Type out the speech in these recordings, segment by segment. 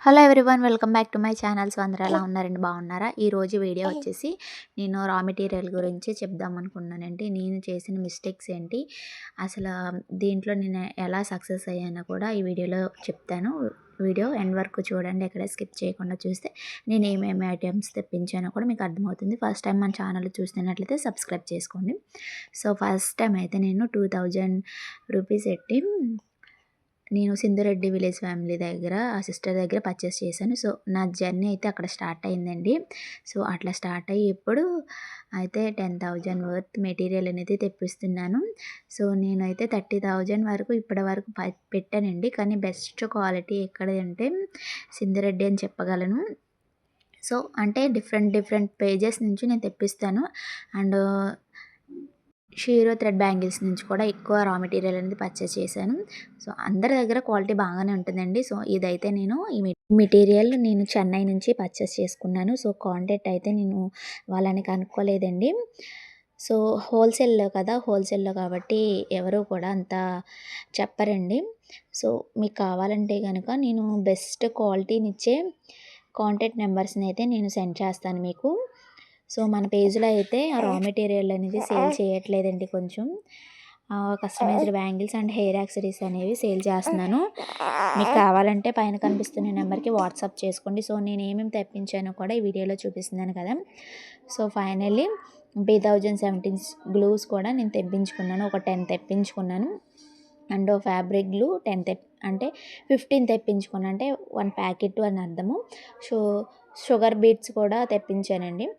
Hello everyone, welcome back to my channel. So అందరూ ఎలా ఉన్నారండి, బాగున్నారా? ఈరోజు వీడియో వచ్చేసి నేను రా మెటీరియల్ గురించి చెప్దాం అనుకున్నానండి. నేను చేసిన మిస్టేక్స్ ఏంటి, అసలు దీంట్లో నేను ఎలా సక్సెస్ అయ్యానో కూడా ఈ వీడియోలో చెప్తాను. వీడియో ఎండ్ వరకు చూడండి, ఎక్కడ స్కిప్ చేయకుండా చూస్తే నేను ఏమేమి ఐటమ్స్ తెప్పించానో కూడా మీకు అర్థమవుతుంది. ఫస్ట్ టైం మన ఛానల్ చూస్తున్నట్లయితే సబ్స్క్రైబ్ చేసుకోండి. సో ఫస్ట్ టైం అయితే నేను 2000 రూపీస్ పెట్టి నేను సింధురెడ్డి విలేజ్ ఫ్యామిలీ దగ్గర ఆ సిస్టర్ దగ్గర పర్చేస్ చేశాను. సో నా జర్నీ అయితే అక్కడ స్టార్ట్ అయిందండి. సో అట్లా స్టార్ట్ అయ్యి ఇప్పుడు అయితే 10,000 వర్త్ మెటీరియల్ అనేది తెప్పిస్తున్నాను. సో నేనైతే 30,000 వరకు ఇప్పటి వరకు పెట్టానండి. కానీ బెస్ట్ క్వాలిటీ ఎక్కడ అంటే సింధురెడ్డి అని చెప్పగలను. సో అంటే డిఫరెంట్ పేజెస్ నుంచి నేను తెప్పిస్తాను. అండ్ షీరో థ్రెడ్ బ్యాంగిల్స్ నుంచి కూడా ఎక్కువ రా మెటీరియల్ అనేది పర్చేస్ చేశాను. సో అందరి దగ్గర క్వాలిటీ బాగానే ఉంటుందండి. సో ఇదైతే నేను ఈ మెటీరియల్ నేను చెన్నై నుంచి పర్చేస్ చేసుకున్నాను. సో కాంటాక్ట్ అయితే నేను వాళ్ళని కనుక్కోలేదండి. సో హోల్సేల్లో కదా, హోల్సేల్లో కాబట్టి ఎవరు కూడా అంత చెప్పరండి. సో మీకు కావాలంటే కనుక నేను బెస్ట్ క్వాలిటీనిచ్చే కాంటాక్ట్ నెంబర్స్ని అయితే నేను సెండ్ చేస్తాను మీకు. సో మన పేజ్లో అయితే ఆ రా మెటీరియల్ అనేది సేల్ చేయట్లేదండి. కొంచెం customized bangles and hair accessories అనేవి సేల్ చేస్తున్నాను. మీకు కావాలంటే పైన కనిపిస్తున్న నెంబర్కి వాట్సాప్ చేసుకోండి. సో నేను ఏమేమి తెప్పించానో కూడా ఈ వీడియోలో చూపిస్తున్నాను కదా. సో ఫైనల్లీ B1017 గ్లూస్ కూడా నేను తెప్పించుకున్నాను. ఒక 10 తెప్పించుకున్నాను. అండ్ ఫ్యాబ్రిక్ గ్లూ 10 అంటే 15 తెప్పించుకున్నాను, అంటే 1 ప్యాకెట్ అని అర్థము. సో షుగర్ బీట్స్ కూడా తెప్పించానండి.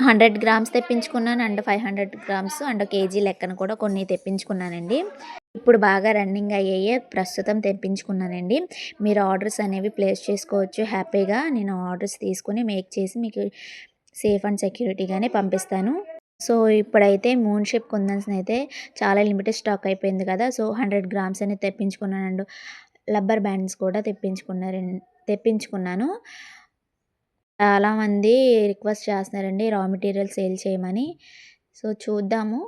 100 గ్రామ్స్ తెప్పించుకున్నాను. అండ్ 500 గ్రామ్స్ అండ్ కేజీ లెక్కన కూడా కొన్ని తెప్పించుకున్నానండి. ఇప్పుడు బాగా రన్నింగ్ అయ్యాయే ప్రస్తుతం తెప్పించుకున్నానండి. మీరు ఆర్డర్స్ అనేవి ప్లేస్ చేసుకోవచ్చు హ్యాపీగా. నేను ఆర్డర్స్ తీసుకుని మేక్ చేసి మీకు సేఫ్ అండ్ సెక్యూరిటీగానే పంపిస్తాను. సో ఇప్పుడైతే మూన్ షేప్ కుందన్స్ అయితే చాలా లిమిటెడ్ స్టాక్ అయిపోయింది కదా. సో 100 గ్రామ్స్ అనేది తెప్పించుకున్నాను. అండ్ రబ్బర్ బ్యాండ్స్ కూడా తెప్పించుకున్నాను. చాలామంది రిక్వెస్ట్ చేస్తున్నారండి రా మెటీరియల్ సేల్ చేయమని. సో చూద్దాము,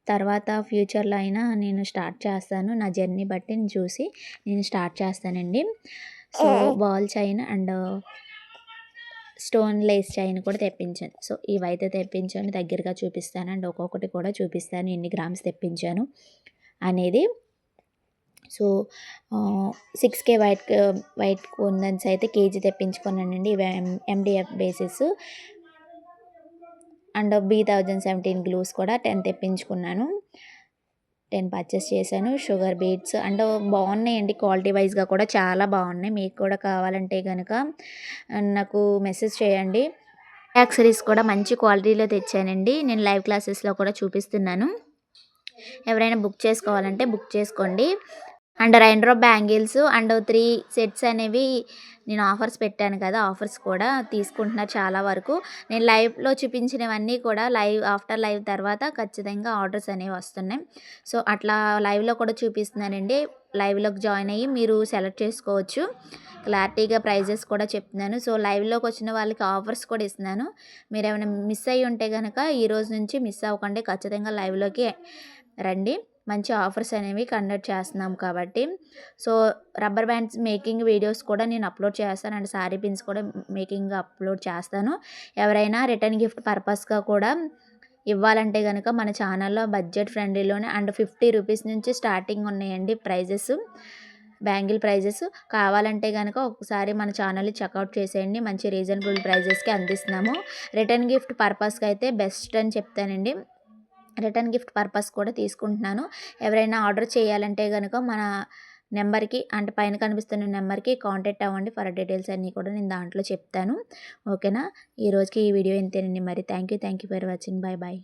తర్వాత ఫ్యూచర్లో అయినా నేను స్టార్ట్ చేస్తాను. నా జర్నీ బట్టి చూసి నేను స్టార్ట్ చేస్తానండి. So ball chain and stone Lay's chain కూడా తెప్పించాను. సో ఇవైతే తెప్పించాను, దగ్గరగా చూపిస్తాను. అండ్ ఒక్కొక్కటి కూడా చూపిస్తాను ఎన్ని గ్రామ్స్ తెప్పించాను అనేది. సో 6K వైట్ కుందన్స్ అయితే కేజీ తెప్పించుకున్నానండి. ఇవి MDF basis. And B1017 glues కూడా 10 తెప్పించుకున్నాను. 10 పర్చేస్ చేశాను. షుగర్ బీట్స్ అండ్ బాగున్నాయండి, క్వాలిటీ వైజ్గా కూడా చాలా బాగున్నాయి. మీకు కూడా కావాలంటే కనుక నాకు మెసేజ్ చేయండి. యాక్సరీస్ కూడా మంచి క్వాలిటీలో తెచ్చానండి. నేను లైవ్ క్లాసెస్లో కూడా చూపిస్తున్నాను. ఎవరైనా బుక్ చేసుకోవాలంటే బుక్ చేసుకోండి. And rain drop bangles and 3 sets అనేవి నేను ఆఫర్స్ పెట్టాను కదా, ఆఫర్స్ కూడా తీసుకుంటున్నారు చాలా వరకు. నేను లైవ్లో చూపించినవన్నీ కూడా ఆఫ్టర్ లైవ్ తర్వాత ఖచ్చితంగా ఆర్డర్స్ అనేవి వస్తున్నాయి. సో అట్లా లైవ్లో కూడా చూపిస్తున్నానండి. లైవ్లోకి జాయిన్ అయ్యి మీరు సెలెక్ట్ చేసుకోవచ్చు. క్లారిటీగా ప్రైజెస్ కూడా చెప్తున్నాను. సో లైవ్లోకి వచ్చిన వాళ్ళకి ఆఫర్స్ కూడా ఇస్తున్నాను. మీరు ఏమైనా మిస్ అయ్యి ఉంటే కనుక ఈ రోజు నుంచి మిస్ అవ్వకండి, ఖచ్చితంగా లైవ్లోకి రండి. మంచి ఆఫర్స్ అనేవి కండక్ట్ చేస్తున్నాం కాబట్టి. So rubber bands making videos కూడా నేను అప్లోడ్ చేస్తాను. అండ్ శారీ పిన్స్ కూడా మేకింగ్ అప్లోడ్ చేస్తాను. ఎవరైనా రిటర్న్ గిఫ్ట్ పర్పస్గా కూడా ఇవ్వాలంటే కనుక మన ఛానల్లో బడ్జెట్ ఫ్రెండ్లీలోనే అండ్ 50 రూపీస్ నుంచి స్టార్టింగ్ ఉన్నాయండి ప్రైజెస్, బ్యాంగిల్ ప్రైజెస్. కావాలంటే కనుక ఒకసారి మన ఛానల్ని చెక్అవుట్ చేసేయండి. మంచి రీజనబుల్ ప్రైజెస్కి అందిస్తున్నాము. రిటర్న్ గిఫ్ట్ పర్పస్కి అయితే బెస్ట్ అని చెప్తానండి. రిటర్న్ గిఫ్ట్ పర్పస్ కూడా తీసుకుంటున్నాను. ఎవరైనా ఆర్డర్ చేయాలంటే కనుక మన నెంబర్కి అంటే పైన కనిపిస్తున్న నెంబర్కి కాంటాక్ట్ అవ్వండి. ఫర్ డీటెయిల్స్ అన్నీ కూడా నేను దాంట్లో చెప్తాను. ఓకేనా, ఈ రోజుకి ఈ వీడియో ఇంతేనండి. మరి thank you for watching. Bye bye.